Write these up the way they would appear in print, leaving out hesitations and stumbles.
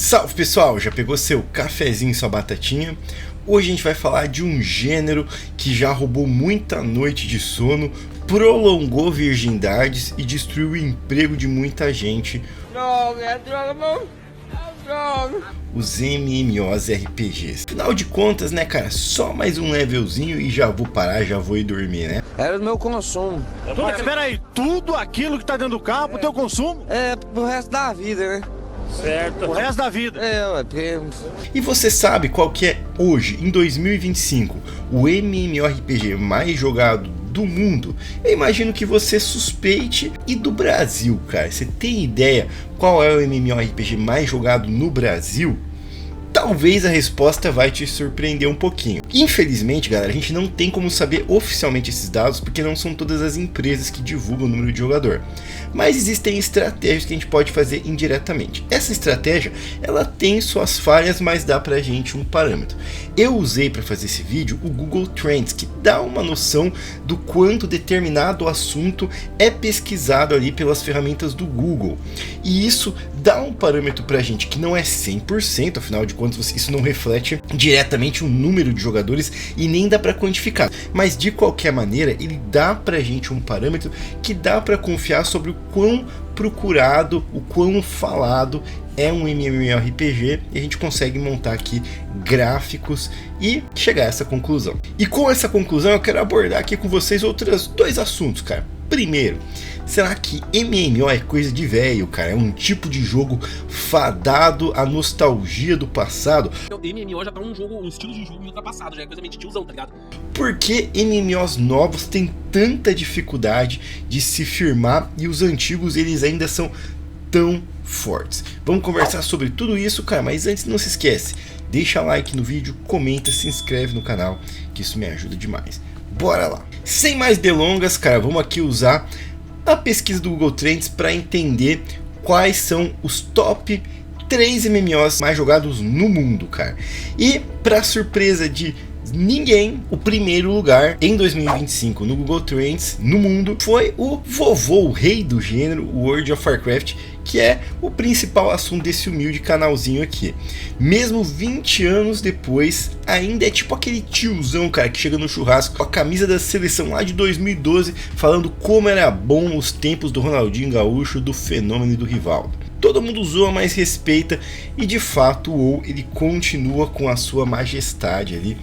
Salve pessoal, já pegou seu cafezinho e sua batatinha? Hoje a gente vai falar de um gênero que já roubou muita noite de sono, prolongou virgindades e destruiu o emprego de muita gente. Droga, é droga, não. É droga. Os MMORPGs. Afinal de contas, né, cara, só mais um levelzinho e já vou parar, já vou ir dormir, né? Era o meu consumo. Espera aí, tudo aquilo que tá dentro do carro pro teu consumo? É, pro resto da vida, né? Certo. O resto da vida. Ué, porque... E você sabe qual que é hoje, em 2025, o MMORPG mais jogado do mundo? Eu imagino que você suspeite. E do Brasil, cara, você tem ideia qual é o MMORPG mais jogado no Brasil? Talvez a resposta vai te surpreender um pouquinho. Infelizmente, galera, a gente não tem como saber oficialmente esses dados, porque não são todas as empresas que divulgam o número de jogador. Mas existem estratégias que a gente pode fazer indiretamente. Essa estratégia, ela tem suas falhas, mas dá pra gente um parâmetro. Eu usei para fazer esse vídeo o Google Trends, que dá uma noção do quanto determinado assunto é pesquisado ali pelas ferramentas do Google. E isso dá um parâmetro pra gente que não é 100%, afinal de contas isso não reflete diretamente o número de jogadores e nem dá para quantificar, mas de qualquer maneira ele dá pra gente um parâmetro que dá para confiar sobre o quão procurado, o quão falado é um MMORPG, e a gente consegue montar aqui gráficos e chegar a essa conclusão. E com essa conclusão eu quero abordar aqui com vocês outros dois assuntos, cara. Primeiro, será que MMO é coisa de velho, cara? É um tipo de jogo fadado à nostalgia do passado? MMO já tá um estilo de jogo ultrapassado, já é coisa meio de tiozão, tá ligado? Por que MMOs novos têm tanta dificuldade de se firmar e os antigos eles ainda são tão fortes? Vamos conversar sobre tudo isso, cara, mas antes não se esquece, deixa like no vídeo, comenta, se inscreve no canal, que isso me ajuda demais. Bora lá! Sem mais delongas, cara, vamos aqui usar a pesquisa do Google Trends para entender quais são os top 3 MMOs mais jogados no mundo, cara. E para surpresa de ninguém, o primeiro lugar em 2025 no Google Trends no mundo foi o vovô, o rei do gênero, o World of Warcraft, que é o principal assunto desse humilde canalzinho aqui. Mesmo 20 anos depois, ainda é tipo aquele tiozão, cara, que chega no churrasco com a camisa da seleção lá de 2012, falando como era bom os tempos do Ronaldinho Gaúcho, do Fenômeno e do Rivaldo. Todo mundo zoa, mas respeita, e de fato o WoW ele continua com a sua majestade ali.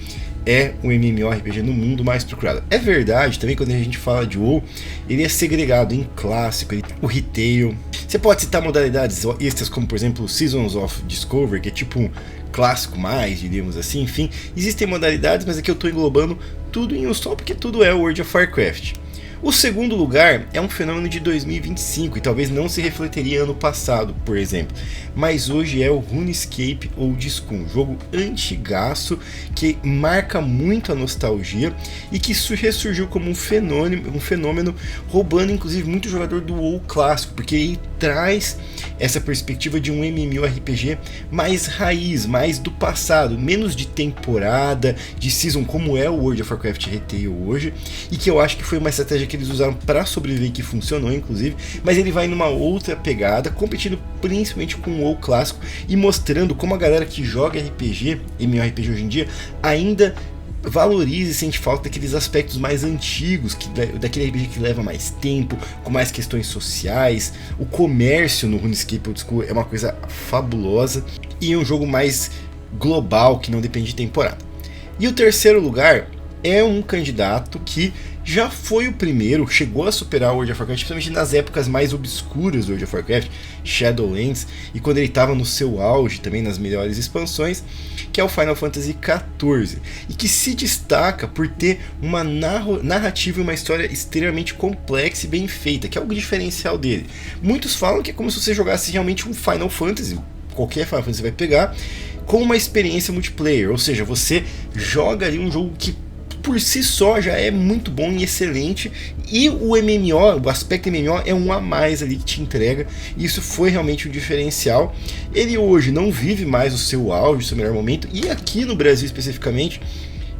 É o MMORPG no mundo mais procurado. É verdade, também quando a gente fala de WoW, ele é segregado em clássico, o retail. Você pode citar modalidades extras como, por exemplo, Seasons of Discovery, que é tipo um clássico mais, diríamos assim. Enfim, existem modalidades, mas aqui eu estou englobando tudo em um só, porque tudo é o World of Warcraft. O segundo lugar é um fenômeno de 2025 e talvez não se refletiria ano passado, por exemplo, mas hoje é o RuneScape Old School, um jogo antigaço que marca muito a nostalgia e que ressurgiu como um fenômeno, roubando inclusive muito jogador do WoW clássico, porque ele traz essa perspectiva de um MMORPG mais raiz, mais do passado, menos de temporada, de season, como é o World of Warcraft Retail hoje, e que eu acho que foi uma estratégia que eles usaram para sobreviver, que funcionou inclusive, mas ele vai numa outra pegada, competindo principalmente com o WoW clássico e mostrando como a galera que joga RPG, MMORPG hoje em dia, ainda valoriza e sente falta daqueles aspectos mais antigos, daquele RPG que leva mais tempo, com mais questões sociais. O comércio no RuneScape Old School é uma coisa fabulosa e é um jogo mais global, que não depende de temporada. E o terceiro lugar é um candidato que já foi o primeiro, chegou a superar o World of Warcraft, principalmente nas épocas mais obscuras do World of Warcraft, Shadowlands, e quando ele estava no seu auge, também nas melhores expansões, que é o Final Fantasy XIV, e que se destaca por ter uma narrativa e uma história extremamente complexa e bem feita, que é o diferencial dele. Muitos falam que é como se você jogasse realmente um Final Fantasy, qualquer Final Fantasy você vai pegar, com uma experiência multiplayer, ou seja, você joga ali um jogo que por si só já é muito bom e excelente, e o MMO, o aspecto MMO é um a mais ali que te entrega, e isso foi realmente um diferencial. Ele hoje não vive mais o seu auge, o seu melhor momento, e aqui no Brasil especificamente,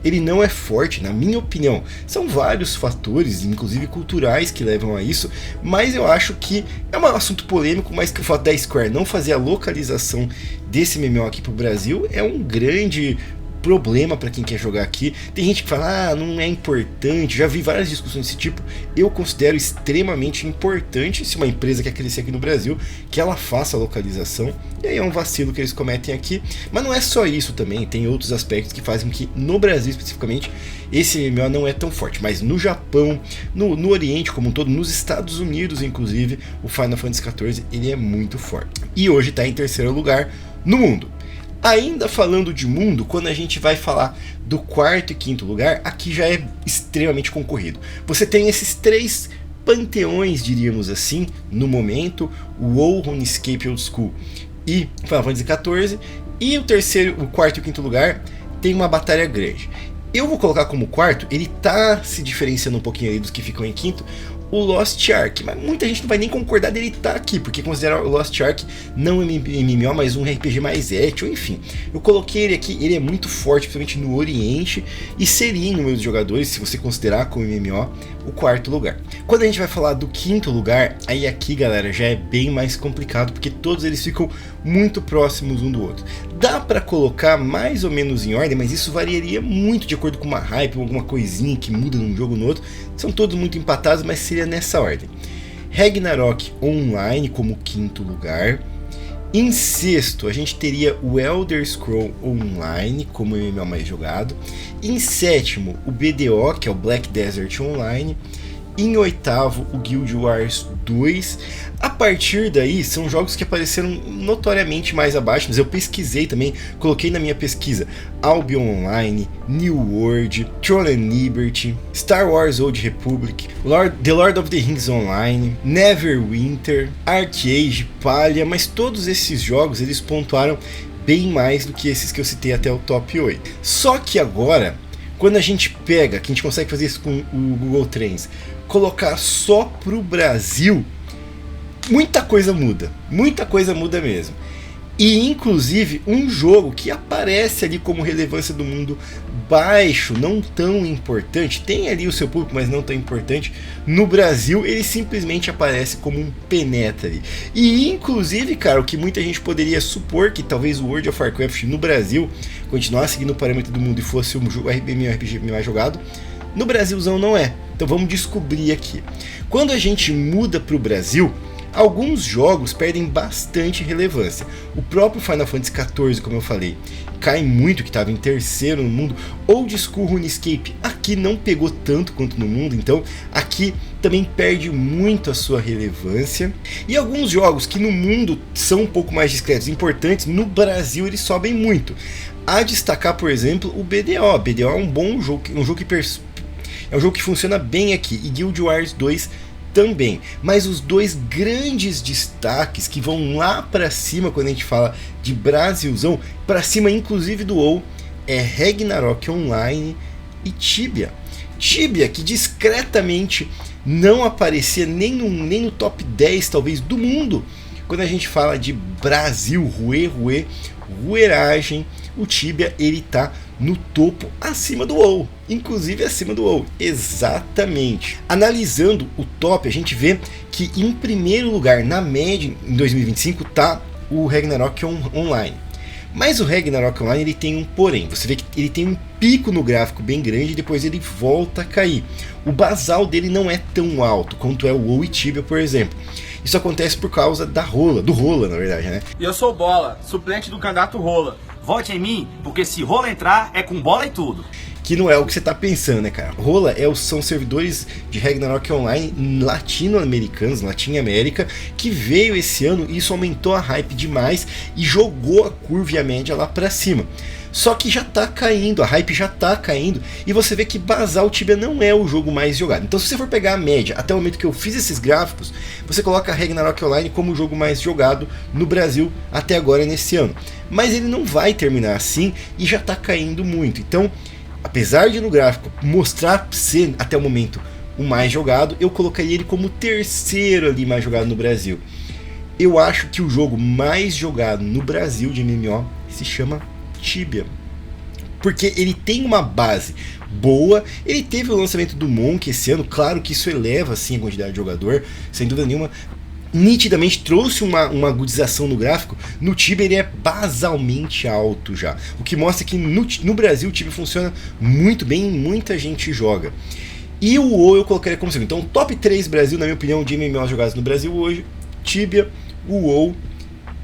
ele não é forte, na minha opinião. São vários fatores, inclusive culturais, que levam a isso, mas eu acho que é um assunto polêmico, mas que o fato da Square não fazer a localização desse MMO aqui pro Brasil é um grande problema para quem quer jogar aqui. Tem gente que fala, não é importante, já vi várias discussões desse tipo. Eu considero extremamente importante, se uma empresa quer crescer aqui no Brasil, que ela faça a localização, e aí é um vacilo que eles cometem aqui. Mas não é só isso também, tem outros aspectos que fazem com que no Brasil especificamente esse MMO não é tão forte, mas no Japão, no Oriente como um todo, nos Estados Unidos inclusive, o Final Fantasy XIV ele é muito forte, e hoje está em terceiro lugar no mundo. Ainda falando de mundo, quando a gente vai falar do quarto e quinto lugar, aqui já é extremamente concorrido. Você tem esses três panteões, diríamos assim, no momento, o WoW, RuneScape Old School e Final Fantasy XIV, e o quarto e o quinto lugar tem uma batalha grande. Eu vou colocar como quarto, ele tá se diferenciando um pouquinho aí dos que ficam em quinto, o Lost Ark, mas muita gente não vai nem concordar dele estar aqui, porque considera o Lost Ark não um MMO, mas um RPG mais ético, enfim. Eu coloquei ele aqui, ele é muito forte, principalmente no Oriente, e seria em número de jogadores, se você considerar como MMO, o quarto lugar. Quando a gente vai falar do quinto lugar, aí aqui, galera, já é bem mais complicado, porque todos eles ficam muito próximos um do outro. Dá pra colocar mais ou menos em ordem, mas isso variaria muito de acordo com uma hype, alguma coisinha que muda num jogo ou no outro. São todos muito empatados, mas seria nessa ordem. Ragnarok Online como quinto lugar. Em sexto, a gente teria o Elder Scrolls Online como MMO mais jogado. Em sétimo, o BDO, que é o Black Desert Online. Em oitavo, o Guild Wars 2. A partir daí, são jogos que apareceram notoriamente mais abaixo, mas eu pesquisei também, coloquei na minha pesquisa Albion Online, New World, Throne and Liberty, Star Wars Old Republic, The Lord of the Rings Online, Neverwinter, Arcade, Palia, mas todos esses jogos eles pontuaram bem mais do que esses que eu citei até o top 8. Só que agora, quando a gente pega, que a gente consegue fazer isso com o Google Trends, colocar só pro Brasil, muita coisa muda mesmo. E inclusive um jogo que aparece ali como relevância do mundo baixo, não tão importante, tem ali o seu público, mas não tão importante, no Brasil ele simplesmente aparece como um penetra ali. E inclusive, cara, o que muita gente poderia supor que talvez o World of Warcraft no Brasil continuasse seguindo o parâmetro do mundo e fosse um jogo RPG mais jogado, no Brasilzão não é. Então vamos descobrir aqui. Quando a gente muda para o Brasil, alguns jogos perdem bastante relevância. O próprio Final Fantasy XIV, como eu falei, cai muito, que estava em terceiro no mundo. Old School RuneScape aqui não pegou tanto quanto no mundo, então aqui também perde muito a sua relevância. E alguns jogos que no mundo são um pouco mais discretos, importantes, no Brasil eles sobem muito. A destacar, por exemplo, o BDO. BDO é um bom jogo, é um jogo que funciona bem aqui, e Guild Wars 2 também. Mas os dois grandes destaques que vão lá para cima quando a gente fala de Brasilzão, para cima inclusive do WoW, é Ragnarok Online e Tibia. Tibia, que discretamente não aparecia nem no top 10 talvez do mundo, quando a gente fala de Brasil, rueragem, o Tibia ele tá no topo, acima do WoW, inclusive acima do WoW, exatamente. Analisando o top, a gente vê que em primeiro lugar, na média, em 2025, tá o Ragnarok Online. Mas o Ragnarok Online ele tem um porém, você vê que ele tem um pico no gráfico bem grande e depois ele volta a cair. O basal dele não é tão alto quanto é o WoW e Tibia, por exemplo. Isso acontece por causa do Rola, na verdade, né? E eu sou o Bola, suplente do candidato Rola. Vote em mim, porque se Rola entrar, é com bola e tudo. Que não é o que você tá pensando, né, cara? Rola são servidores de Ragnarok Online latino-americanos, Latin América, que veio esse ano e isso aumentou a hype demais e jogou a curva e a média lá pra cima. Só que já tá caindo, a hype já tá caindo, e você vê que Basal Tibia não é o jogo mais jogado. Então se você for pegar a média, até o momento que eu fiz esses gráficos, você coloca Ragnarok Online como o jogo mais jogado no Brasil até agora nesse ano. Mas ele não vai terminar assim e já tá caindo muito. Então, apesar de no gráfico mostrar ser até o momento o mais jogado, eu colocaria ele como o terceiro ali mais jogado no Brasil. Eu acho que o jogo mais jogado no Brasil de MMO se chama Tibia, porque ele tem uma base boa, ele teve o lançamento do Monk esse ano, claro que isso eleva assim a quantidade de jogador, sem dúvida nenhuma, nitidamente trouxe uma agudização no gráfico. No Tibia ele é basalmente alto já, o que mostra que no Brasil o Tibia funciona muito bem e muita gente joga. E o WoW eu colocaria como segundo. Então, top 3 Brasil, na minha opinião, de MMOs jogados no Brasil hoje: Tibia, o WoW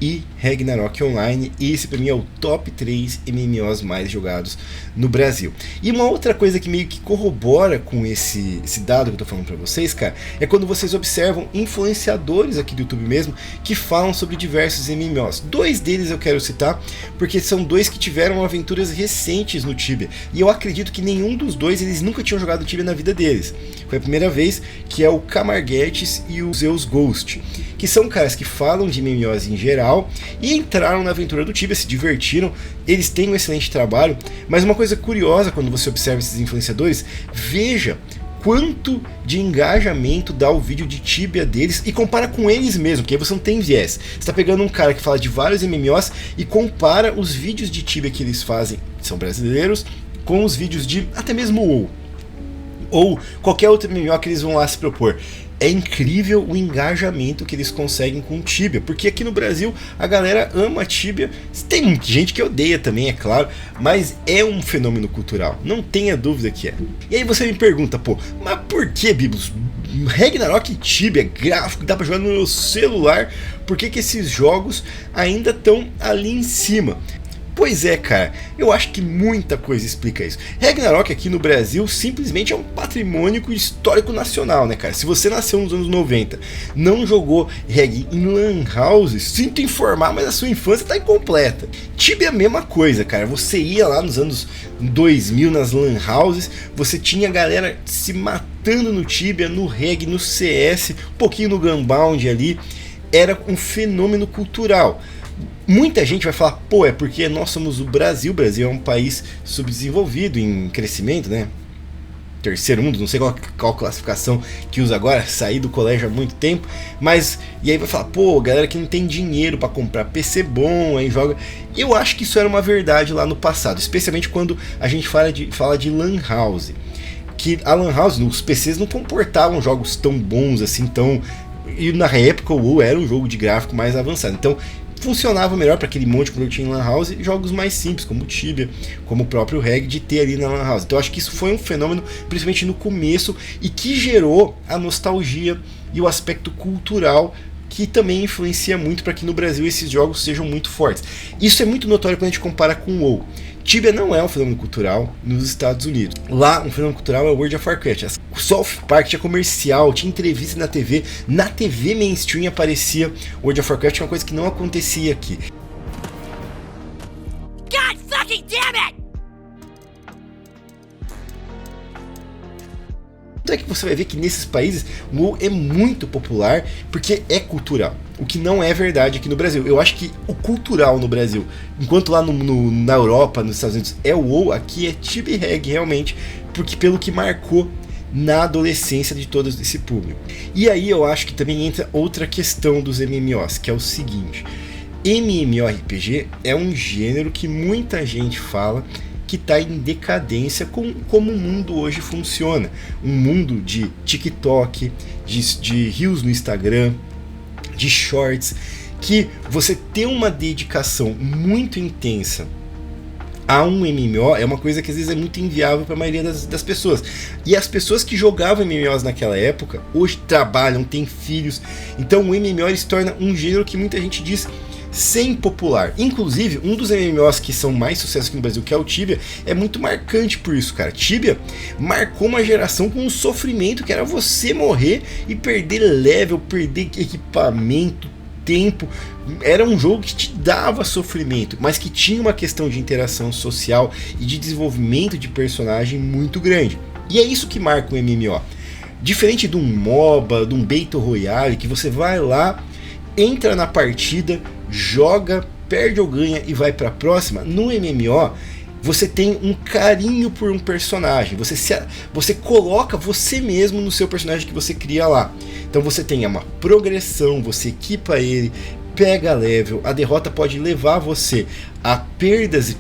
e Ragnarok Online. Esse pra mim é o top 3 MMOs mais jogados no Brasil. E uma outra coisa que meio que corrobora com esse dado que eu tô falando pra vocês, cara, é quando vocês observam influenciadores aqui do YouTube mesmo que falam sobre diversos MMOs. 2 deles eu quero citar, porque são 2 que tiveram aventuras recentes no Tibia, e eu acredito que nenhum dos 2 eles nunca tinham jogado Tibia na vida deles. Foi a primeira vez, que é o Camarguetes e o Zeus Ghost, que são caras que falam de MMOs em geral e entraram na aventura do Tibia, se divertiram. Eles têm um excelente trabalho, mas uma coisa curiosa quando você observa esses influenciadores, veja quanto de engajamento dá o vídeo de Tibia deles e compara com eles mesmos, porque aí você não tem viés. Você está pegando um cara que fala de vários MMOs e compara os vídeos de Tibia que eles fazem, que são brasileiros, com os vídeos de até mesmo WoW ou qualquer outro MMO que eles vão lá se propor. É incrível o engajamento que eles conseguem com o Tibia, porque aqui no Brasil a galera ama Tibia. Tem gente que odeia também, é claro, mas é um fenômeno cultural, não tenha dúvida que é. E aí você me pergunta, pô, mas por que, Biblos? Ragnarok e Tibia, gráfico, dá pra jogar no meu celular, por que esses jogos ainda estão ali em cima? Pois é, cara, eu acho que muita coisa explica isso. Ragnarok aqui no Brasil simplesmente é um patrimônio histórico nacional, né, cara? Se você nasceu nos anos 90, não jogou Reg em Lan House, sinto informar, mas a sua infância tá incompleta. Tibia é a mesma coisa, cara. Você ia lá nos anos 2000 nas Lan Houses, você tinha a galera se matando no Tibia, no Reg, no CS, um pouquinho no Gunbound ali. Era um fenômeno cultural. Muita gente vai falar, pô, é porque nós somos o Brasil é um país subdesenvolvido em crescimento, né? Terceiro mundo, não sei qual classificação que usa agora, saí do colégio há muito tempo, mas, e aí vai falar, pô, galera que não tem dinheiro para comprar PC bom, aí joga. Eu acho que isso era uma verdade lá no passado, especialmente quando a gente fala de Lan House, que a Lan House, os PCs não comportavam jogos tão bons assim, e na época o WoW era um jogo de gráfico mais avançado, então funcionava melhor para aquele monte que eu tinha em Lan House, jogos mais simples, como o Tibia, como o próprio Reg, de ter ali na Lan House. Então eu acho que isso foi um fenômeno, principalmente no começo, e que gerou a nostalgia e o aspecto cultural, que também influencia muito para que no Brasil esses jogos sejam muito fortes. Isso é muito notório quando a gente compara com o WoW. Tibia não é um fenômeno cultural nos Estados Unidos. Lá, um fenômeno cultural é o World of Warcraft. O South Park tinha comercial, tinha entrevista na TV mainstream aparecia World of Warcraft, que é uma coisa que não acontecia aqui. God fucking damn it! Então é que você vai ver que nesses países o WoW é muito popular porque é cultural, o que não é verdade aqui no Brasil. Eu acho que o cultural no Brasil, enquanto lá na Europa, nos Estados Unidos é o WoW, aqui é Tibia e Reg realmente, porque pelo que marcou na adolescência de todo esse público. E aí eu acho que também entra outra questão dos MMOs, que é o seguinte: MMORPG é um gênero que muita gente fala que está em decadência com como o mundo hoje funciona. Um mundo de TikTok, de reels no Instagram, de shorts, que você ter uma dedicação muito intensa a um MMO é uma coisa que às vezes é muito inviável para a maioria das pessoas. E as pessoas que jogavam MMOs naquela época, hoje trabalham, têm filhos, então o MMO se torna um gênero que muita gente diz sem popular. Inclusive, um dos MMOs que são mais sucesso aqui no Brasil, que é o Tibia, é muito marcante por isso, cara. Tibia marcou uma geração com um sofrimento que era você morrer e perder level, perder equipamento, tempo. Era um jogo que te dava sofrimento, mas que tinha uma questão de interação social e de desenvolvimento de personagem muito grande. E é isso que marca o MMO. Diferente de um MOBA, de um Battle Royale, que você vai lá, entra na partida, joga, perde ou ganha e vai para a próxima. No MMO você tem um carinho por um personagem, você coloca você mesmo no seu personagem que você cria lá. Então você tem uma progressão, você equipa ele, pega level, a derrota pode levar você a perdas,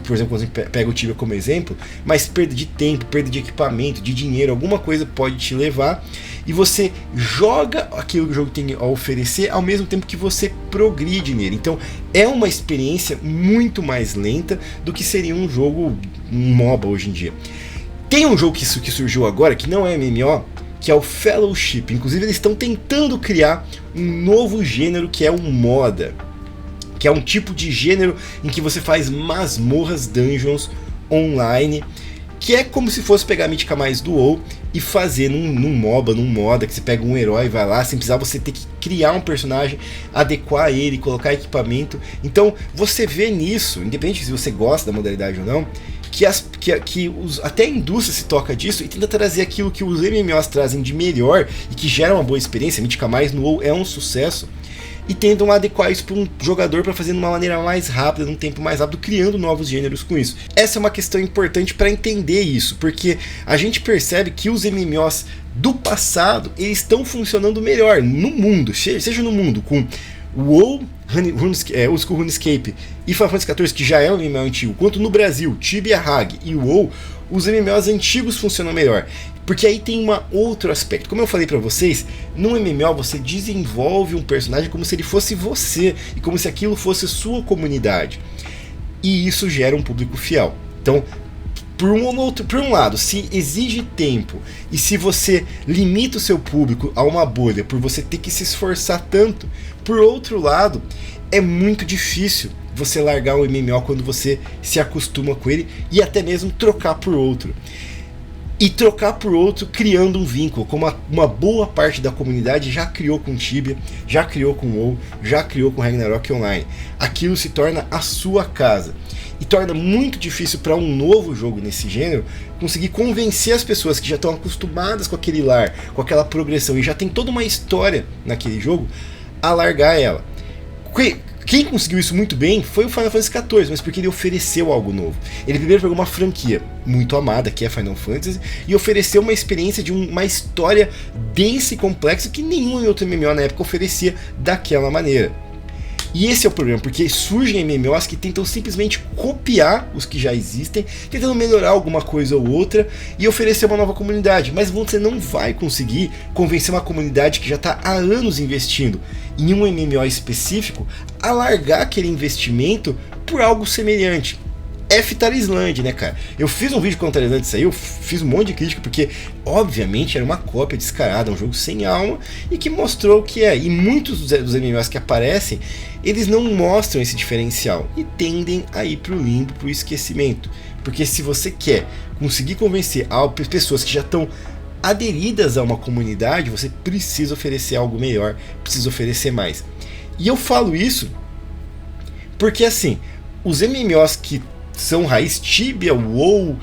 por exemplo, quando a gente pega o Tibia como exemplo, mas perda de tempo, perda de equipamento, de dinheiro, alguma coisa pode te levar. e você joga aquilo que o jogo tem a oferecer ao mesmo tempo que você progride nele. Então é uma experiência muito mais lenta do que seria um jogo MOBA hoje em dia. Tem um jogo que surgiu agora, que não é MMO, que é o Fellowship. Inclusive eles estão tentando criar um novo gênero que é o MODA, que é um tipo de gênero em que você faz masmorras, dungeons online, que é como se fosse pegar a mítica mais do WoW e fazer num MOBA, num MODA, que você pega um herói, vai lá, sem precisar você ter que criar um personagem, adequar ele, colocar equipamento. Então você vê nisso, independente se você gosta da modalidade ou não, até a indústria se toca disso e tenta trazer aquilo que os MMOs trazem de melhor e que gera uma boa experiência. Mítica Mais no WoW é um sucesso, e tentam adequar isso para um jogador para fazer de uma maneira mais rápida, num tempo mais rápido, criando novos gêneros com isso. Essa é uma questão importante para entender isso, porque a gente percebe que os MMOs do passado eles estão funcionando melhor no mundo, seja no mundo com WoW, Old School RuneScape e Final Fantasy XIV, que já é um MMO antigo, quanto no Brasil, Tibia, Hag e WoW, os MMOs antigos funcionam melhor. Porque aí tem um outro aspecto. Como eu falei pra vocês, no MMO você desenvolve um personagem como se ele fosse você, e como se aquilo fosse sua comunidade. E isso gera um público fiel. Então, por um lado, se exige tempo, e se você limita o seu público a uma bolha, por você ter que se esforçar tanto, por outro lado, é muito difícil você largar o MMO quando você se acostuma com ele, e até mesmo trocar por outro. E trocar por outro criando um vínculo, como uma boa parte da comunidade já criou com Tibia, já criou com WoW, já criou com Ragnarok Online. Aquilo se torna a sua casa. E torna muito difícil para um novo jogo nesse gênero conseguir convencer as pessoas que já estão acostumadas com aquele lar, com aquela progressão, e já tem toda uma história naquele jogo, a largar ela. Quem conseguiu isso muito bem foi o Final Fantasy XIV, mas porque ele ofereceu algo novo. Ele primeiro pegou uma franquia muito amada, que é Final Fantasy, e ofereceu uma experiência de uma história densa e complexa que nenhum outro MMO na época oferecia daquela maneira. E esse é o problema, porque surgem MMOs que tentam simplesmente copiar os que já existem, tentando melhorar alguma coisa ou outra e oferecer uma nova comunidade, mas você não vai conseguir convencer uma comunidade que já está há anos investindo em um MMO específico a largar aquele investimento por algo semelhante. É Fitarisland, né, cara? Eu fiz um vídeo contra isso aí, eu fiz um monte de crítica, porque obviamente era uma cópia descarada, um jogo sem alma, e que mostrou o que é. E muitos dos MMOs que aparecem, eles não mostram esse diferencial e tendem a ir pro limbo, pro esquecimento. Porque se você quer conseguir convencer pessoas que já estão aderidas a uma comunidade, você precisa oferecer algo melhor, precisa oferecer mais. E eu falo isso porque, assim, os MMOs que são raiz, Tibia, WoW,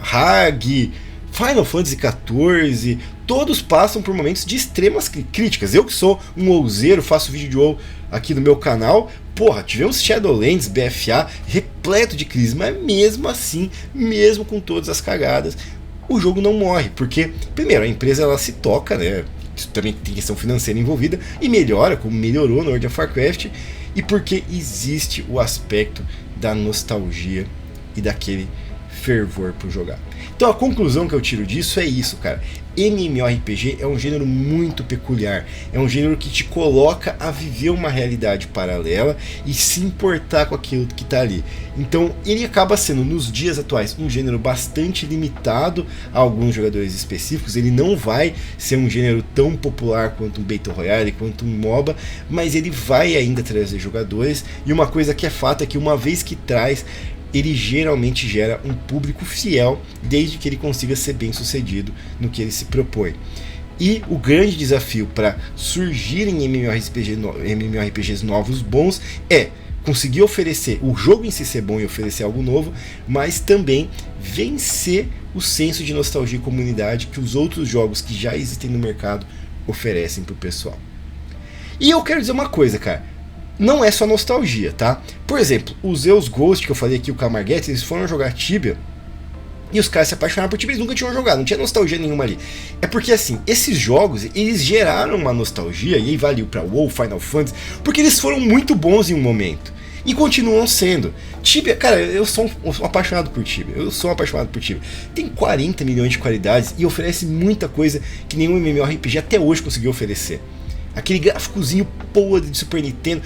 Hag, Final Fantasy XIV, todos passam por momentos de extremas críticas. Eu que sou um WoWzeiro, faço vídeo de WoW aqui no meu canal, porra, tivemos Shadowlands, BFA, repleto de crises, mas mesmo assim, mesmo com todas as cagadas, o jogo não morre, porque, primeiro, a empresa ela se toca, né? Isso também tem questão financeira envolvida, e melhora, como melhorou no World of Warcraft, e porque existe o aspecto da nostalgia e daquele fervor por jogar. Então a conclusão que eu tiro disso é isso, cara. MMORPG é um gênero muito peculiar, é um gênero que te coloca a viver uma realidade paralela e se importar com aquilo que está ali. Então ele acaba sendo, nos dias atuais, um gênero bastante limitado a alguns jogadores específicos. Ele não vai ser um gênero tão popular quanto um Battle Royale, quanto um MOBA, mas ele vai ainda trazer jogadores, e uma coisa que é fato é que uma vez que traz, ele geralmente gera um público fiel, desde que ele consiga ser bem sucedido no que ele se propõe. E o grande desafio para surgirem MMORPGs novos bons é conseguir oferecer, o jogo em si ser bom e oferecer algo novo, mas também vencer o senso de nostalgia e comunidade que os outros jogos que já existem no mercado oferecem pro pessoal. E eu quero dizer uma coisa, cara, não é só nostalgia, tá? Por exemplo, os Zeus Ghost, que eu falei aqui, o Camarguete, eles foram jogar Tibia, e os caras se apaixonaram por Tibia, eles nunca tinham jogado, não tinha nostalgia nenhuma ali. É porque, assim, esses jogos, eles geraram uma nostalgia, e aí valeu pra WoW, Final Fantasy, porque eles foram muito bons em um momento. E continuam sendo. Tibia, cara, eu sou apaixonado por Tibia. Eu sou apaixonado por Tibia. Tem 40 milhões de qualidades e oferece muita coisa que nenhum MMORPG até hoje conseguiu oferecer. Aquele gráficozinho podre de Super Nintendo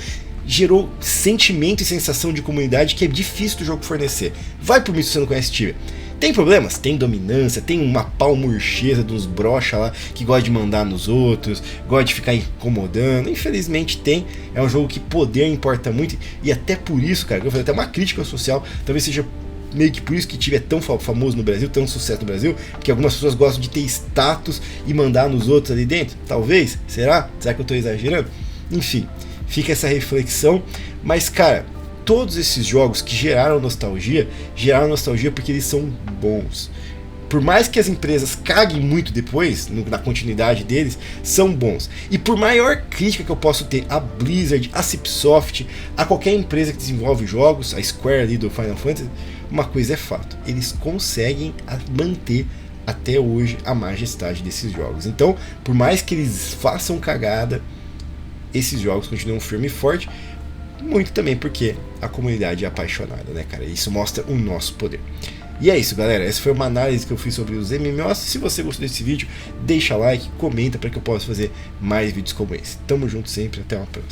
gerou sentimento e sensação de comunidade que é difícil do jogo fornecer. Vai por mim se você não conhece Tibia. Tem problemas? Tem dominância, tem uma palmurcheza de uns brocha lá que gosta de mandar nos outros, gosta de ficar incomodando. Infelizmente tem. É um jogo que poder importa muito. E até por isso, cara, eu vou fazer até uma crítica social. Talvez seja meio que por isso que Tibia é tão famoso no Brasil, tão sucesso no Brasil, que algumas pessoas gostam de ter status e mandar nos outros ali dentro. Talvez? Será? Será que eu tô exagerando? Enfim, fica essa reflexão. Mas, cara, todos esses jogos que geraram nostalgia porque eles são bons. Por mais que as empresas caguem muito depois, na continuidade deles, são bons. E por maior crítica que eu posso ter a Blizzard, a Cipsoft, a qualquer empresa que desenvolve jogos, a Square ali do Final Fantasy, uma coisa é fato, eles conseguem manter até hoje a majestade desses jogos. Então, por mais que eles façam cagada, esses jogos continuam firme e forte. Muito também porque a comunidade é apaixonada, né, cara? Isso mostra o nosso poder. E é isso, galera. Essa foi uma análise que eu fiz sobre os MMOs. Se você gostou desse vídeo, deixa like, comenta para que eu possa fazer mais vídeos como esse. Tamo junto sempre, até uma próxima.